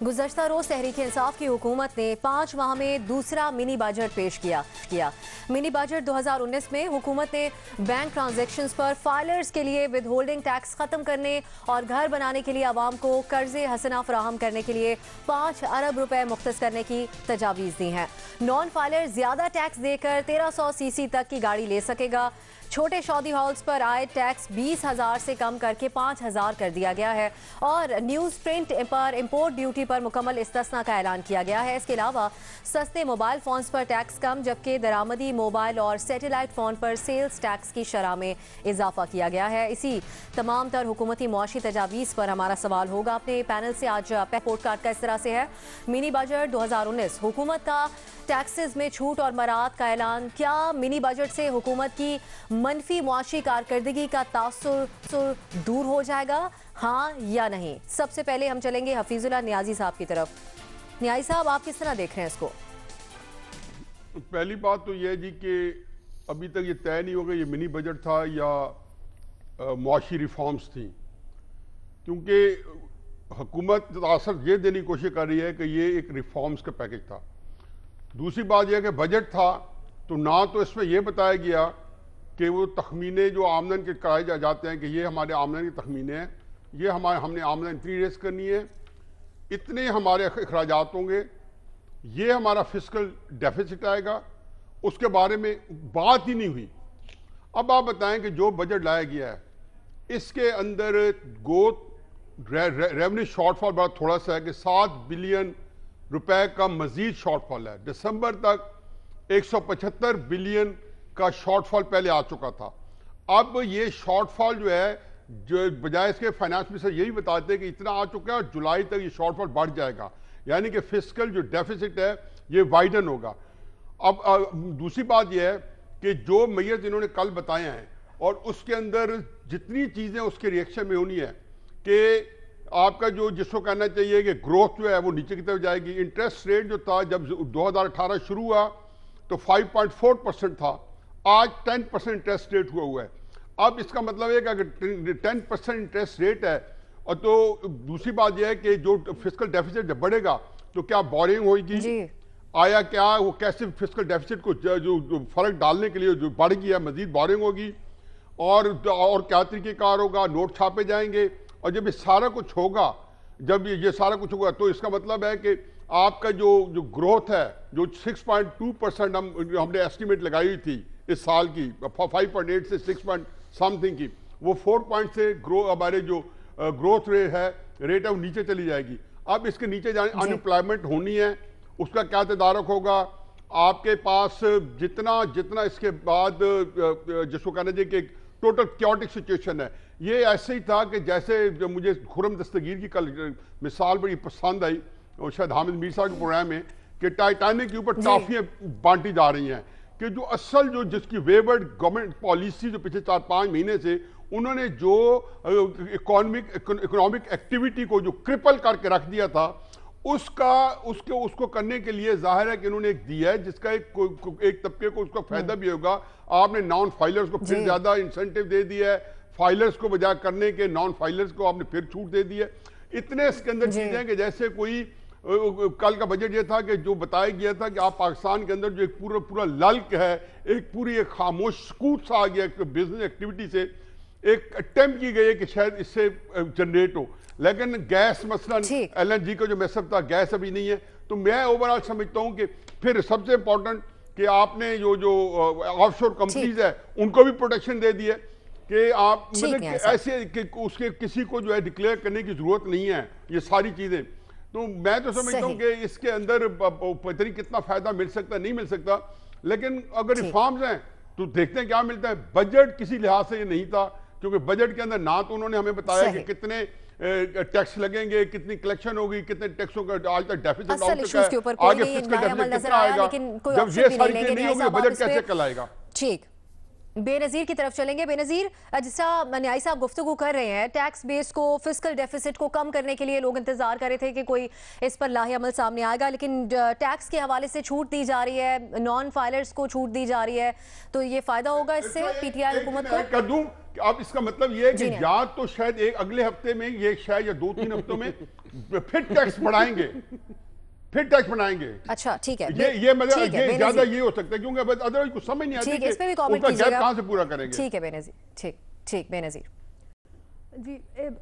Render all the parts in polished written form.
गुज़श्ता रोज तहरीक इंसाफ की हुकूमत ने 5 माह में दूसरा मिनी बजट पेश किया। मिनी बजट 2019 में हुकूमत ने बैंक ट्रांजैक्शंस पर फाइलर्स के लिए विद होल्डिंग टैक्स खत्म करने और घर बनाने के लिए आवाम को कर्जे हसना फराहम करने के लिए 5 अरब रुपए मुख्तस करने की तजावीज़ दी हैं। नॉन फाइलर ज्यादा टैक्स देकर 1300 सीसी तक की गाड़ी ले सकेगा। छोटे शादी हॉल्स पर आए टैक्स 20,000 से कम करके 5,000 कर दिया गया है और न्यूज़ प्रिंट पर इंपोर्ट ड्यूटी पर मुकम्मल इस्तिस्ना का ऐलान किया गया है। इसके अलावा सस्ते मोबाइल फ़ोन्स पर टैक्स कम, जबकि दरामदी मोबाइल और सैटेलाइट फ़ोन पर सेल्स टैक्स की शरह में इजाफा किया गया है। इसी तमाम तर हुकूमती मुआशी तजावीज़ पर हमारा सवाल होगा अपने पैनल से। आज रिपोर्ट कार्ड का इस तरह से है। मिनी बजट 2019, हुकूमत का टैक्सेस में छूट और मराहत का ऐलान। क्या मिनी बजट से हुकूमत की मनफी मुआशी कारकर्दगी का तासुर दूर हो जाएगा, हाँ या नहीं? सबसे पहले हम चलेंगे हफीजुल्लाह नियाजी साहब की तरफ। नियाजी साहब, आप किस तरह देख रहे हैं इसको? पहली बात तो यह है जी कि अभी तक ये तय नहीं होगा ये मिनी बजट था या मुआशी रिफॉर्म्स थी, क्योंकि हुकूमत तासर ये देने की कोशिश कर रही है कि ये एक रिफॉर्म्स का पैकेज था। दूसरी बात यह कि बजट था तो ना तो इसमें यह बताया गया कि वो तखमीने जो आमदन के कराए जाते हैं कि ये हमारे आमदन के तखमीने हैं, ये हमने आमदन इतनी रेस करनी है, इतने हमारे अखराजात होंगे, ये हमारा फिस्कल डेफिसिट आएगा, उसके बारे में बात ही नहीं हुई। अब आप बताएं कि जो बजट लाया गया है इसके अंदर रेवेन्यू शॉर्टफॉल बड़ा थोड़ा सा है कि 7 बिलियन रुपए का मजीद शॉर्टफॉल है। दिसंबर तक 175 बिलियन का शॉर्टफॉल पहले आ चुका था। अब ये शॉर्टफॉल जो है, जो बजाय इसके फाइनेंस मिनिस्टर यही बताते हैं कि इतना आ चुका है और जुलाई तक ये शॉर्टफॉल बढ़ जाएगा, यानी कि फिस्कल जो डेफिसिट है ये वाइडन होगा। अब दूसरी बात यह है कि जो मैयत इन्होंने कल बताए हैं और उसके अंदर जितनी चीज़ें उसके रिएक्शन में होनी है कि आपका जो जिसको कहना चाहिए कि ग्रोथ जो है वो नीचे की तरफ जाएगी। इंटरेस्ट रेट जो था जब 2018 शुरू हुआ तो 5.4% था, आज 10% इंटरेस्ट रेट हुआ है। अब इसका मतलब है कि अगर 10% इंटरेस्ट रेट है और तो दूसरी बात यह है कि जो फिस्कल डेफिसिट जब बढ़ेगा तो क्या बोरिंग होगी, आया क्या वो कैसे फिस्कल डेफिसिट को जो फर्क डालने के लिए जो बढ़ गया मजीद बोरिंग होगी और क्या तरीक़ेकार होगा, नोट छापे जाएंगे। और जब ये सारा कुछ होगा, जब ये सारा कुछ होगा तो इसका मतलब है कि आपका जो ग्रोथ है, जो 6.2% हमने एस्टिमेट लगाई हुई थी इस साल की, 5.8 से 6 समथिंग की, वो 4 पॉइंट से हमारे जो ग्रोथ रेट है वो नीचे चली जाएगी। अब इसके नीचे जाने अनएम्प्लॉयमेंट होनी है, उसका क्या तदारक होगा। आपके पास जितना इसके बाद जिसको कहना चाहिए कि टोटल क्योटिक सिचुएशन है, ये ऐसे ही था कि जैसे जब मुझे खुरम दस्तगीर की कल मिसाल बड़ी पसंद आई और शायद हामिद मीर साहब के प्रोग्राम में कि टाइटैनिक के ऊपर टॉफियाँ बांटी जा रही हैं कि जो असल जिसकी वेवर्ड गवर्नमेंट पॉलिसी जो पिछले 4-5 महीने से उन्होंने जो इकोनॉमिक एक्टिविटी को जो क्रिपल करके रख दिया था उसको करने के लिए जाहिर है कि इन्होंने एक दिया है जिसका एक तबके को उसका फायदा भी होगा। आपने नॉन फाइलर्स को फिर ज्यादा इंसेंटिव दे दिया है, फाइलर्स को बजाय करने के नॉन फाइलर्स को आपने फिर छूट दे दी है। इतने इसके अंदर चीजें कि जैसे कोई कल का बजट ये था कि जो बताया गया था कि आप पाकिस्तान के अंदर जो एक पूरा लल्क है, एक खामोश सकूत सा आ गया बिजनेस एक्टिविटी से, एक अटेम्प्ट की गई है कि शायद इससे जनरेट हो, लेकिन गैस मसलन LNG का जो मैसअप था, गैस अभी नहीं है। तो मैं ओवरऑल समझता हूं कि फिर सबसे इंपॉर्टेंट कि आपने जो ऑफशोर कंपनीज है उनको भी प्रोटेक्शन दे दी है कि आप मतलब ऐसे कि उसके किसी को जो है डिक्लेयर करने की जरूरत नहीं है ये सारी चीजें। तो मैं तो समझता हूँ कि इसके अंदर पता नहीं कितना फायदा मिल सकता नहीं मिल सकता, लेकिन अगर रिफॉर्म्स हैं तो देखते हैं क्या मिलता है। बजट किसी लिहाज से ये नहीं था, क्योंकि बजट के अंदर ना तो उन्होंने हमें बताया कि कितने टैक्स लगेंगे, कितनी कलेक्शन होगी, कितने टैक्सों का आज तक डेफिसिट आ चुका है, आगे फिस्कल डेफिसिट कितना आएगा। जब ये सारी चीजें नहीं होगी बजट कैसे कल आएगा? ठीक। बेनजीर की तरफ चलेंगे। बेनजीर, जिस तरह न्याय साहब गुफ्तगू कर रहे हैं, टैक्स बेस को, फिस्कल डेफिसिट को कम करने के लिए लोग इंतजार कर रहे थे कि कोई इस पर लाहे अमल सामने आएगा, लेकिन टैक्स के हवाले से छूट दी जा रही है, नॉन फाइलर्स को छूट दी जा रही है, तो ये फायदा होगा इससे पीटीआई हुकूमत को? कर दूं अब इसका मतलब ये है कि या तो शायद एक अगले हफ्ते में, ये शायद या 2-3 हफ्तों में फिर टैक्स बढ़ाएंगे, फिर टैक्स बनाएंगे। अच्छा, ठीक है, ये मतलब ये ज्यादा ये हो सकता है, क्योंकि अदरवाइज कुछ समझ नहीं आती ठीक है, इस पे भी कमेंट उसका कीजिएगा। गैप कहां से पूरा करेंगे। ठीक है बेनजीर, ठीक बेनजीर जी।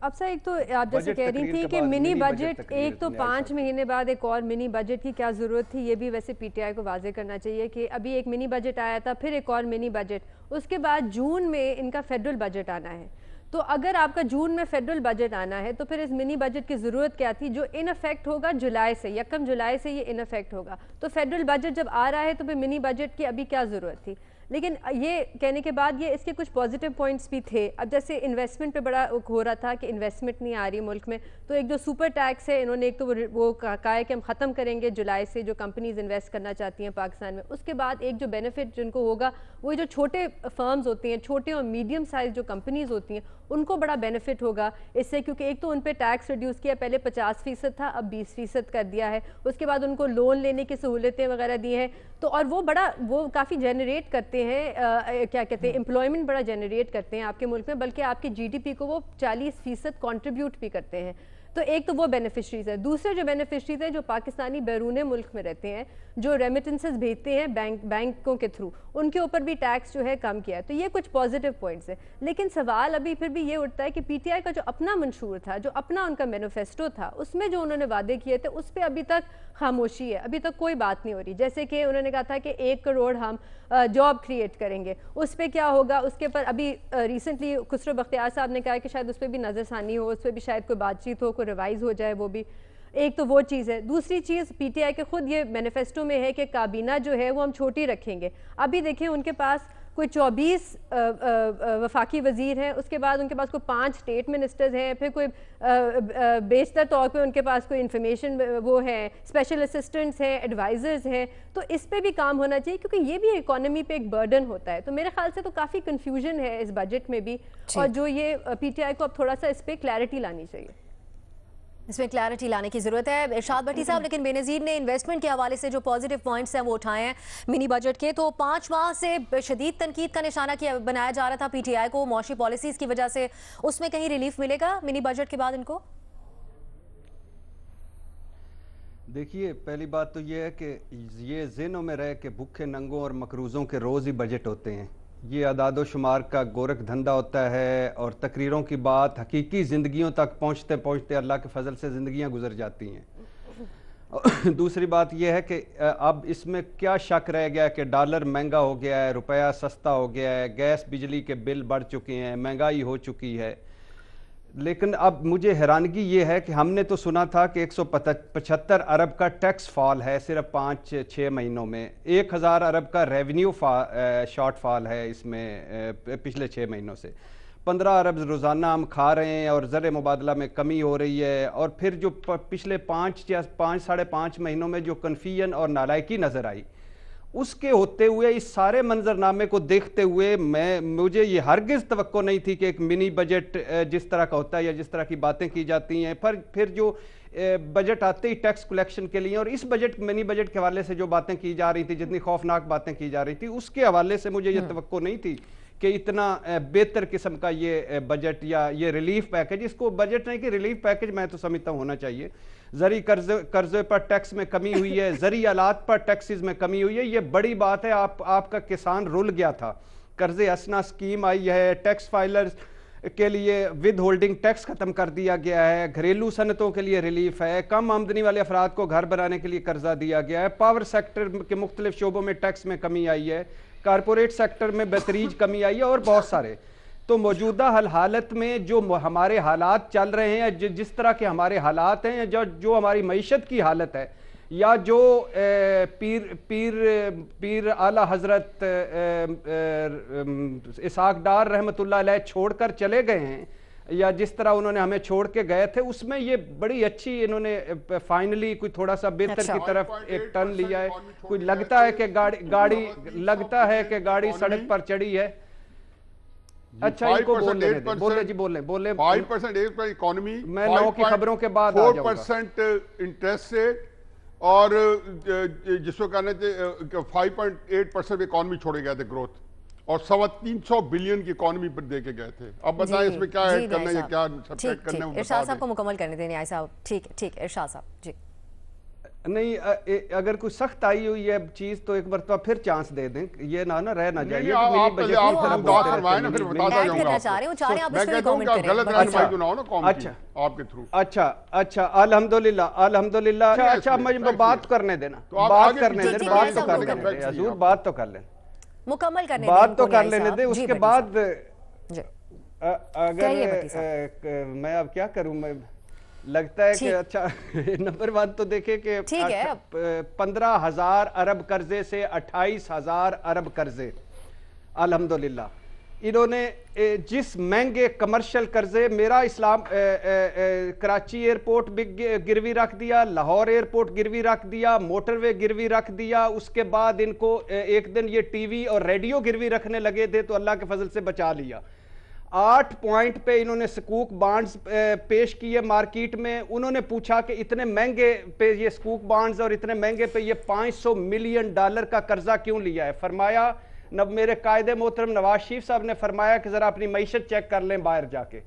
अब सर, एक तो आप जैसे कह रही थी कि मिनी बजट, एक तो 5 महीने बाद एक और मिनी बजट की क्या ज़रूरत थी, ये भी वैसे पीटीआई को वाजे करना चाहिए कि अभी एक मिनी बजट आया था, फिर एक और मिनी बजट, उसके बाद जून में इनका फेडरल बजट आना है। तो अगर आपका जून में फेडरल बजट आना है तो फिर इस मिनी बजट की ज़रूरत क्या थी, जो इन इफेक्ट होगा जुलाई से, 1 जुलाई से ये इन इफेक्ट होगा। तो फेडरल बजट जब आ रहा है तो फिर मिनी बजट की अभी क्या ज़रूरत थी। लेकिन ये कहने के बाद ये इसके कुछ पॉजिटिव पॉइंट्स भी थे। अब जैसे इन्वेस्टमेंट पे बड़ा हो रहा था कि इन्वेस्टमेंट नहीं आ रही मुल्क में, तो एक जो सुपर टैक्स है, इन्होंने एक तो वो कहा है कि हम ख़त्म करेंगे जुलाई से, जो कंपनीज इन्वेस्ट करना चाहती हैं पाकिस्तान में। उसके बाद एक जो बेनिफिट जिनको होगा, वो जो छोटे फर्म्स होती हैं, छोटे और मीडियम साइज जो कंपनीज होती हैं, उनको बड़ा बेनिफिट होगा इससे, क्योंकि एक तो उन पर टैक्स रिड्यूस किया, पहले 50% था, अब 20% कर दिया है। उसके बाद उनको लोन लेने की सहूलतें वगैरह दी हैं, तो और वो काफ़ी जनरेट करते हैं, क्या कहते हैं, एम्प्लॉयमेंट बड़ा जनरेट करते हैं आपके मुल्क में, बल्कि आपकी जीडीपी को वो 40% कंट्रीब्यूट भी करते हैं। तो एक तो वो बेनिफिशरीज है। दूसरे जो बेनिफिशरीज हैं जो पाकिस्तानी बैरून मुल्क में रहते हैं, जो रेमिटेंसेस भेजते हैं बैंकों के थ्रू, उनके ऊपर भी टैक्स जो है कम किया है। तो ये कुछ पॉजिटिव पॉइंट्स हैं। लेकिन सवाल अभी फिर भी ये उठता है कि पीटीआई का जो अपना मंशूर था, जो अपना उनका मैनिफेस्टो था, उसमें जो उन्होंने वादे किए थे उस पर अभी तक खामोशी है, अभी तक कोई बात नहीं हो रही। जैसे कि उन्होंने कहा था कि 1 करोड़ हम जॉब क्रिएट करेंगे, उस पर क्या होगा, उसके पर अभी रिसेंटली खुसरो बख्तियार साहब ने कहा कि शायद उस पर भी नज़रसानी हो, उस पर भी शायद कोई बातचीत हो, कोई रिवाइज हो जाए। वो भी एक तो वो चीज़ है। दूसरी चीज़ पीटीआई के खुद ये मैनिफेस्टो में है कि काबीना जो है वो हम छोटी रखेंगे। अभी देखें उनके पास कोई 24 वफाकी वज़ीर हैं, उसके बाद उनके पास कोई 5 स्टेट मिनिस्टर्स हैं, फिर कोई बेशतर तौर पे उनके पास कोई इंफॉर्मेशन वो है, स्पेशल असिस्टेंट्स हैं, एडवाइज़र्स हैं। तो इस पे भी काम होना चाहिए, क्योंकि ये भी इकोनॉमी पे एक बर्डन होता है। तो मेरे ख्याल से तो काफ़ी कन्फ्यूजन है इस बजट में भी, और जो ये पीटीआई को अब थोड़ा सा इस पर क्लैरिटी लानी चाहिए, इसमें क्लैरिटी लाने की जरूरत है। इरशाद भट्टी साहब, लेकिन बेनज़ीर ने इन्वेस्टमेंट के हवाले से जो पॉजिटिव पॉइंट्स हैं वो उठाए हैं मिनी बजट के, तो 5 माह से शदीद तनकीद का निशाना किया बनाया जा रहा था पीटीआई को मौशी पॉलिसीज की वजह से, उसमें कहीं रिलीफ मिलेगा मिनी बजट के बाद इनको? देखिए, पहली बात तो ये है कि ये ज़हनों में रहे कि भूखे नंगों और मकरूज़ों के रोज़ ही बजट होते हैं। ये अदादो शुमार का गोरख धंधा होता है, और तकरीरों की बात हकीकी ज़िंदगियों तक पहुँचते पहुँचते अल्लाह के फजल से ज़िंदगियाँ गुजर जाती हैं। दूसरी बात यह है कि अब इसमें क्या शक रह गया कि डॉलर महंगा हो गया है, रुपया सस्ता हो गया है, गैस बिजली के बिल बढ़ चुके हैं, महंगाई हो चुकी है। लेकिन अब मुझे हैरानगी ये है कि हमने तो सुना था कि 175 अरब का टैक्स फॉल है सिर्फ 5-6 महीनों में, 1000 अरब का रेवेन्यू शॉर्ट फॉल है इसमें पिछले 6 महीनों से, 15 अरब रोज़ाना हम खा रहे हैं और ज़र मुबादला में कमी हो रही है। और फिर जो पिछले 5 या 5-5.5 महीनों में जो कन्फ्यूजन और नालायकी नज़र आई, उसके होते हुए इस सारे मंजरनामे को देखते हुए मुझे ये हरगिज़ तवक्को नहीं थी कि एक मिनी बजट जिस तरह का होता है या जिस तरह की बातें की जाती हैं, पर फिर जो बजट आते ही टैक्स कलेक्शन के लिए, और इस बजट मिनी बजट के हवाले से जो बातें की जा रही थी, जितनी खौफनाक बातें की जा रही थी, उसके हवाले से मुझे ये तवक्को नहीं थी कि इतना बेहतर किस्म का ये बजट या ये रिलीफ पैकेज, इसको बजट नहीं कि रिलीफ पैकेज मैं तो समझता हूँ होना चाहिए। ज़री कर्जे पर टैक्स में कमी हुई है, ज़री आलात पर टैक्सेस में कमी हुई है, ये बड़ी बात है। आपका किसान रुल गया था, कर्जे हसना स्कीम आई है, टैक्स फाइलर्स के लिए विद होल्डिंग टैक्स ख़त्म कर दिया गया है, घरेलू सनतों के लिए रिलीफ है, कम आमदनी वाले अफराद को घर बनाने के लिए कर्जा दिया गया है, पावर सेक्टर के मुख्तलिफ शोबों में टैक्स में कमी आई है, कारपोरेट सेक्टर में बेहतरीज कमी आई है, और बहुत सारे। तो मौजूदा हालत में जो हमारे हालात चल रहे हैं, जिस तरह के हमारे हालात हैं, जो हमारी मईशत की हालत है, या जो पीर आला हजरत इसहाक डार रहमतुल्लाह अलैह छोड़कर चले गए हैं, या जिस तरह उन्होंने हमें छोड़ के गए थे, उसमें ये बड़ी अच्छी इन्होंने फाइनली कोई थोड़ा सा बेहतर की तरफ एक टर्न लिया है। कोई लगता है कि गाड़ी सड़क पर चढ़ी है, अच्छा, इनको बोल लेने दें, बोले जी, बोले 5% इकोनॉमी, मैं 9 की खबरों के बाद 4% इंटरेस्ट रेट, और जिसको कहना चाहिए 5.8% इकोनॉमी छोड़े गए थे ग्रोथ, और 325 बिलियन की इकोनॉमी पर दे के गए थे। अब बताएं इसमें क्या ऐड करना है, क्या सब्ट्रैक्ट करना है। इरशाद साहब को मुकम्मल करने दें न्याय साहब। ठीक ठीक, इरशाद साहब जी। नहीं, अगर कोई सख्त आई हुई है चीज तो एक मरतबा फिर चांस दे दें, ये ना रह ना जाए। अच्छा, अल्हम्दुलिल्लाह अल्हम्दुलिल्लाह। अच्छा, मुझे बात करने देना, बात करने देना, बात तो कर लेने दें हजूर, बात तो कर लें, मुकम्मल करने बात तो कर लेने दे। उसके बाद अगर मैं अब क्या करूं, मैं लगता है कि अच्छा नंबर 1 तो देखे कि 15,000 अरब कर्जे से 28,000 अरब कर्जे, अल्हम्दुलिल्लाह। इन्होंने जिस महंगे कमर्शियल कर्जे, मेरा इस्लाम कराची एयरपोर्ट भी गिरवी रख दिया, लाहौर एयरपोर्ट गिरवी रख दिया, मोटरवे गिरवी रख दिया। उसके बाद इनको एक दिन ये टीवी और रेडियो गिरवी रखने लगे थे तो अल्लाह के फजल से बचा लिया। 8 पॉइंट पे इन्होंने सकूक बॉन्ड्स पेश किए मार्केट में। उन्होंने पूछा कि इतने महंगे पे ये सकूक बॉन्ड्स और इतने महंगे पे ये $500 मिलियन का कर्जा क्यों लिया है। फरमाया, मेरे कायदे मोहतरम नवाज शरीफ साहब ने फरमाया कि जरा अपनी मईशत चेक कर लें बाहर जाके।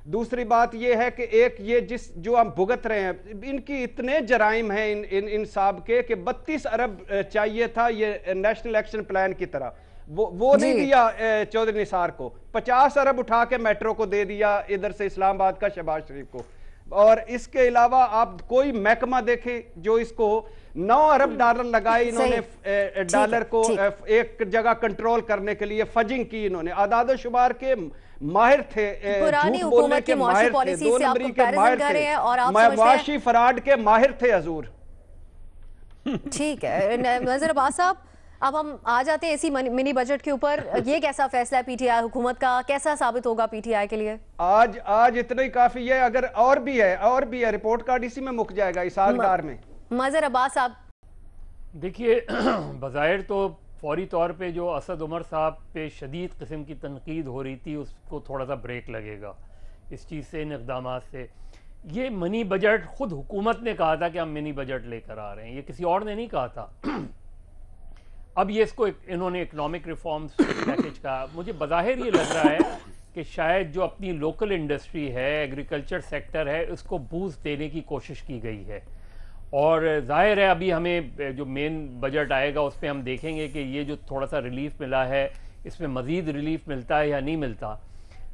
दूसरी बात यह है कि एक ये जो हम भुगत रहे हैं, इनकी इतने जराइम हैं इन साहब के कि 32 अरब चाहिए था ये नेशनल एक्शन प्लान की तरह, वो नहीं दिया चौधरी निसार को। 50 अरब उठा के मेट्रो को दे दिया, इधर से इस्लामाबाद का शहबाज शरीफ को। और इसके अलावा आप कोई महकमा देखें जो इसको 9 अरब डॉलर लगाए इन्होंने डॉलर को एक जगह कंट्रोल करने के लिए। फजिंग की इन्होंने, आदाद शुमार के माहिर थे, पुरानी हुकूमत की मुआशी पॉलिसी से आप कंपैरिजन कर रहे हैं और आप समझते हैं मुआशी फराड के माहिर थे हजूर। ठीक है नज़र अब्बास साहब, अब हम आ जाते हैं इसी मिनी बजट के ऊपर। ये कैसा फैसला है पीटीआई हुकूमत का, कैसा साबित होगा पीटीआई के लिए? आज इतना ही काफी है। अगर और भी है रिपोर्ट कार्ड इसी में मुक जाएगा इस आगदार में। मज़र अब्बास साहब, देखिए बज़ाहिर तो फौरी तौर पे जो असद उमर साहब पे शदीद किस्म की तनकीद हो रही थी उसको थोड़ा सा ब्रेक लगेगा इस चीज़ से, इन इक़दामात से। ये मिनी बजट खुद हुकूमत ने कहा था कि हम मिनी बजट लेकर आ रहे हैं, ये किसी और ने नहीं कहा था। अब ये इसको इन्होंने इकोनॉमिक रिफॉर्म्स पैकेज का, मुझे बज़ाहिर ये लग रहा है कि शायद जो अपनी लोकल इंडस्ट्री है, एग्रीकल्चर सेक्टर है, उसको बूस्ट देने की कोशिश की गई है। और जाहिर है अभी हमें जो मेन बजट आएगा उस पर हम देखेंगे कि ये जो थोड़ा सा रिलीफ मिला है इसमें मज़ीद रिलीफ मिलता है या नहीं मिलता।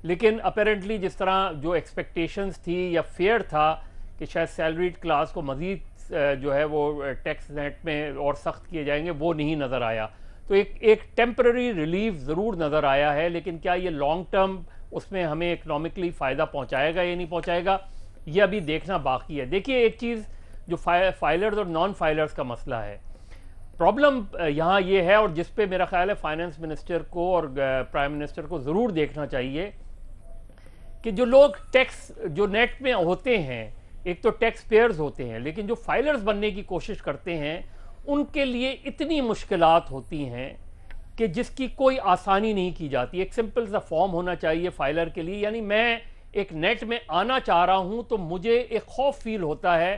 लेकिन अपेरेंटली जिस तरह जो एक्सपेक्टेशंस थी या फेयर था कि शायद सैलरीड क्लास को मज़ीद जो है वो टैक्स नेट में और सख्त किए जाएंगे, वो नहीं नज़र आया। तो एक टेम्पररी रिलीफ ज़रूर नज़र आया है, लेकिन क्या ये लॉन्ग टर्म उसमें हमें इकनॉमिकली फ़ायदा पहुँचाएगा या नहीं पहुँचाएगा, ये अभी देखना बाकी है। देखिए एक चीज़ जो फाइलर्स और नॉन फाइलर्स का मसला है, प्रॉब्लम यहाँ ये है, और जिस पे मेरा ख्याल है फाइनेंस मिनिस्टर को और प्राइम मिनिस्टर को ज़रूर देखना चाहिए कि जो लोग टैक्स जो नेट में होते हैं, एक तो टैक्स पेयर्स होते हैं, लेकिन जो फाइलर्स बनने की कोशिश करते हैं उनके लिए इतनी मुश्किलात होती हैं कि जिसकी कोई आसानी नहीं की जाती। एक सिंपल सा फॉर्म होना चाहिए फाइलर के लिए, यानी मैं एक नेट में आना चाह रहा हूं तो मुझे एक खौफ फील होता है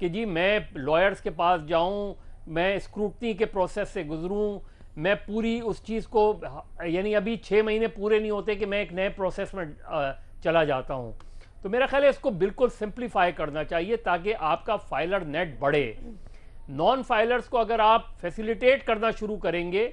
कि जी मैं लॉयर्स के पास जाऊं, मैं स्क्रूटनी के प्रोसेस से गुजरूं, मैं पूरी उस चीज़ को, यानी अभी 6 महीने पूरे नहीं होते कि मैं एक नए प्रोसेस में चला जाता हूं। तो मेरा ख्याल है इसको बिल्कुल सिंप्लीफाई करना चाहिए ताकि आपका फाइलर नेट बढ़े। नॉन फाइलर्स को अगर आप फैसिलिटेट करना शुरू करेंगे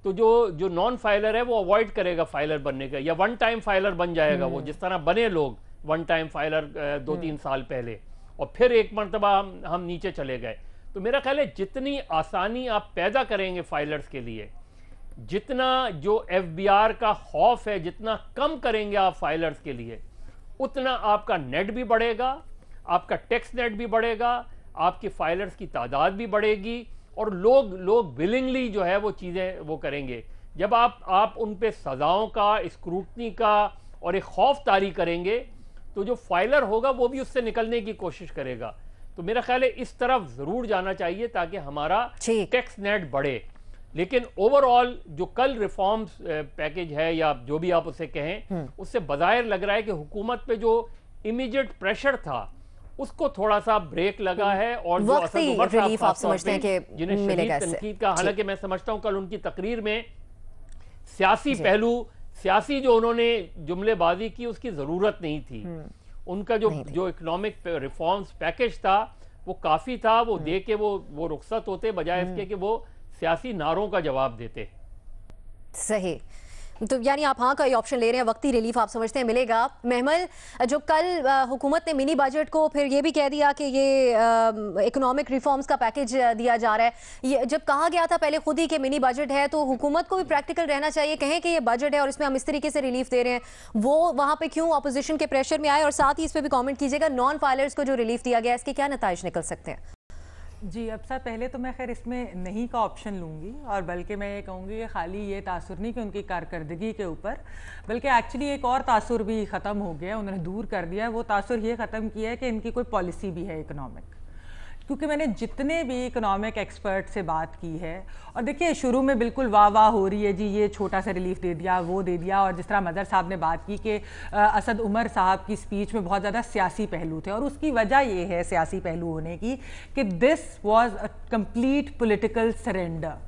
तो जो नॉन फाइलर है वो अवॉइड करेगा फाइलर बनने का, या वन टाइम फाइलर बन जाएगा वो, जिस तरह बने लोग वन टाइम फाइलर 2-3 साल पहले, और फिर एक मरतबा हम नीचे चले गए। तो मेरा ख्याल है जितनी आसानी आप पैदा करेंगे फाइलर्स के लिए, जितना जो FBR का खौफ है जितना कम करेंगे आप फाइलर्स के लिए, उतना आपका नेट भी बढ़ेगा, आपका टैक्स नेट भी बढ़ेगा, आपकी फाइलर्स की तादाद भी बढ़ेगी, और लोग विलिंगली जो है वो चीज़ें वो करेंगे। जब आप उन पे सज़ाओं का, स्क्रूटनी का और एक खौफ तारी करेंगे तो जो फाइलर होगा वो भी उससे निकलने की कोशिश करेगा। तो मेरा ख्याल है इस तरफ ज़रूर जाना चाहिए ताकि हमारा टैक्स नेट बढ़े। लेकिन ओवरऑल जो कल रिफॉर्म्स पैकेज है या जो भी आप उसे कहें, उससे बज़ाहिर लग रहा है कि हुकूमत पे जो इमीडिएट प्रेशर था उसको थोड़ा सा ब्रेक लगा है। और जो असद उमर रिलीफ आप समझते हैं कि जिन्हें मिलेगा शदीद इससे? तनकीद का, हालांकि मैं समझता हूं कल उनकी तकरीर में सियासी पहलू, सियासी जो उन्होंने जुमलेबाजी की उसकी जरूरत नहीं थी। उनका जो इकोनॉमिक रिफॉर्म्स पैकेज था वो काफी था, वो दे के वो रुखसत होते बजाय इसके कि वो सियासी नारों का जवाब देते। सही, तो यानी आप हाँ का ही ऑप्शन ले रहे हैं, वक्ती रिलीफ आप समझते हैं मिलेगा। महमल, जो कल हुकूमत ने मिनी बजट को फिर ये भी कह दिया कि ये इकोनॉमिक रिफॉर्म्स का पैकेज दिया जा रहा है, ये जब कहा गया था पहले खुद ही कि मिनी बजट है, तो हुकूमत को भी प्रैक्टिकल रहना चाहिए, कहें कि ये बजट है और इसमें हम इस तरीके से रिलीफ दे रहे हैं, वो वहाँ पे क्यों अपोजिशन के प्रेशर में आए? और साथ ही इस पर भी कॉमेंट कीजिएगा, नॉन फाइलर्स को जो रिलीफ दिया गया इसके क्या नताइज निकल सकते हैं? जी, अब सर पहले तो मैं खैर इसमें नहीं का ऑप्शन लूँगी, और बल्कि मैं ये कहूँगी कि खाली ये तासुर नहीं कि उनकी कारकर्दगी के ऊपर, बल्कि एक्चुअली एक और तासुर भी ख़त्म हो गया, उन्होंने दूर कर दिया। वो तासुर ये ख़त्म किया है कि इनकी कोई पॉलिसी भी है इकोनॉमिक, क्योंकि मैंने जितने भी इकोनॉमिक एक्सपर्ट से बात की है, और देखिए शुरू में बिल्कुल वाह वाह हो रही है जी, ये छोटा सा रिलीफ दे दिया, वो दे दिया, और जिस तरह मदर साहब ने बात की कि असद उमर साहब की स्पीच में बहुत ज़्यादा सियासी पहलू थे, और उसकी वजह ये है सियासी पहलू होने की कि this was a complete political surrender.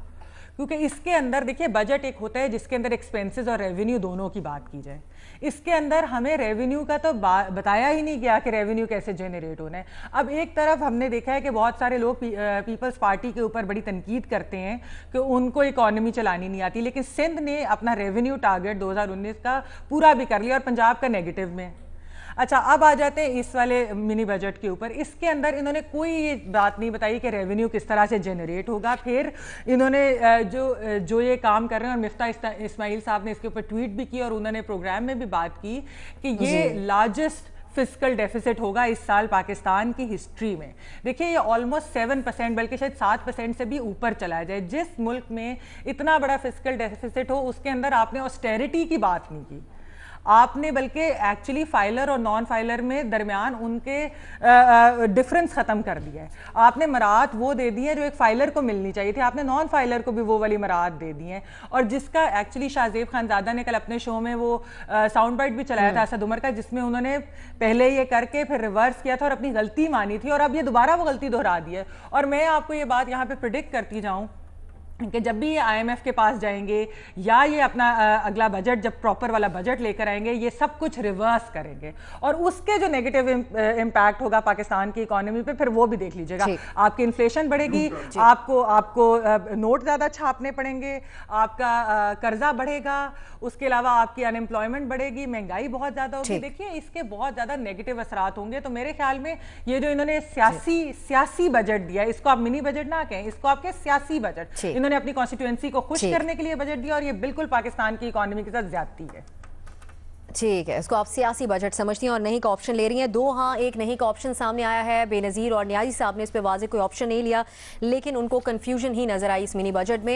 क्योंकि इसके अंदर देखिए बजट एक होता है जिसके अंदर एक्सपेंसेस और रेवेन्यू दोनों की बात की जाए, इसके अंदर हमें रेवेन्यू का तो बताया ही नहीं गया कि रेवेन्यू कैसे जनरेट होना है। अब एक तरफ हमने देखा है कि बहुत सारे लोग पीपल्स पार्टी के ऊपर बड़ी तनकीद करते हैं कि उनको इकॉनमी चलानी नहीं आती, लेकिन सिंध ने अपना रेवेन्यू टारगेट 2019 का पूरा भी कर लिया और पंजाब का नेगेटिव में। अच्छा, अब आ जाते हैं इस वाले मिनी बजट के ऊपर। इसके अंदर इन्होंने कोई ये बात नहीं बताई कि रेवेन्यू किस तरह से जनरेट होगा। फिर इन्होंने जो ये काम कर रहे हैं, और मिफ्ता इस्माइल साहब ने इसके ऊपर ट्वीट भी की और उन्होंने प्रोग्राम में भी बात की कि ये लार्जेस्ट फिस्कल डेफिसिट होगा इस साल पाकिस्तान की हिस्ट्री में। देखिए ये ऑलमोस्ट 7%, बल्कि शायद 7% से भी ऊपर चला जाए। जिस मुल्क में इतना बड़ा फिस्कल डेफिसिट हो उसके अंदर आपने ऑस्टेरिटी की बात नहीं की, आपने बल्कि एक्चुअली फाइलर और नॉन फाइलर में दरमियान उनके डिफरेंस ख़त्म कर दिया है। आपने मराहत वो दे दी है जो एक फाइलर को मिलनी चाहिए थी, आपने नॉन फाइलर को भी वो वाली मराहत दे दी है। और जिसका एक्चुअली शाहजेब खानजादा ने कल अपने शो में वो साउंड बाइट भी चलाया था असद उमर का, जिसमें उन्होंने पहले ये करके फिर रिवर्स किया था और अपनी गलती मानी थी, और अब ये दोबारा वो गलती दोहरा दी है। और मैं आपको ये बात यहाँ पे प्रिडिक्ट करती जाऊँ कि जब भी ये IMF के पास जाएंगे या ये अपना अगला बजट जब प्रॉपर वाला बजट लेकर आएंगे, ये सब कुछ रिवर्स करेंगे, और उसके जो नेगेटिव इम्पैक्ट होगा पाकिस्तान की इकोनॉमी पे फिर वो भी देख लीजिएगा। आपकी इन्फ्लेशन बढ़ेगी, आपको नोट ज़्यादा छापने पड़ेंगे, आपका कर्जा बढ़ेगा, उसके अलावा आपकी अनएम्प्लॉयमेंट बढ़ेगी, महंगाई बहुत ज़्यादा होगी। देखिए इसके बहुत ज़्यादा नेगेटिव असरात होंगे। तो मेरे ख्याल में ये जो इन्होंने सियासी बजट दिया, इसको आप मिनी बजट ना कहें, इसको आप कहें सियासी बजट। इन्होंने अपनी कॉन्स्टिट्यूएंसी को खुश करने के लिए बजट दिया, और ये बिल्कुल पाकिस्तान की इकोनॉमी के साथ ज्यादती है। ठीक है, इसको आप सियासी बजट समझती हैं और नहीं का ऑप्शन ले रही हैं। 2 हाँ 1 नहीं का ऑप्शन सामने आया है। बेनज़ीर और न्याजी साहब ने इस पे वाज़ेह कोई ऑप्शन नहीं लिया, लेकिन उनको कंफ्यूजन ही नजर आई इस मिनी बजट में।